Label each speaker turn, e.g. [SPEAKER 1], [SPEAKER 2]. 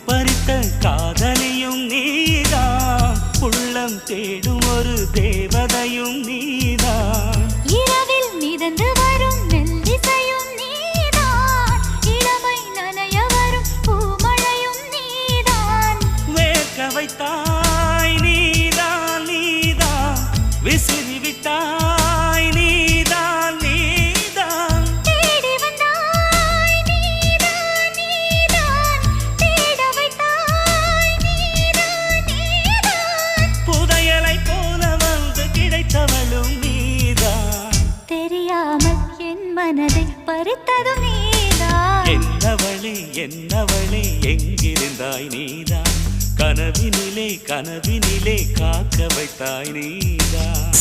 [SPEAKER 1] பறித்த காதலியும் நீதான், உள்ளம் தேடும் ஒரு தேவதையும் நீதான்.
[SPEAKER 2] இரவில் மிதந்து வரும் மெல்லிசையும் நீதான், இளமை நனைய வரும் பூமழையும் நீதான்.
[SPEAKER 1] வேர்க்க வைத்தாய் நீதான் நீதான், விசிறி விட்டாய் நீதான் நீதான்.
[SPEAKER 2] தேடி வந்தாய் நீதான் நீதான், தேட வைத்தாய் நீதான் நீதான்.
[SPEAKER 1] புதையலை போல வந்து கிடைத்தவளும் நீதான்.
[SPEAKER 2] தெரியாமல் என் மனதை பறித்ததும் நீதான்.
[SPEAKER 1] என்னவளே எங்கிருந்தாய் நீதான், கனவினிலே காக்க வைத்தாய் நீதான்.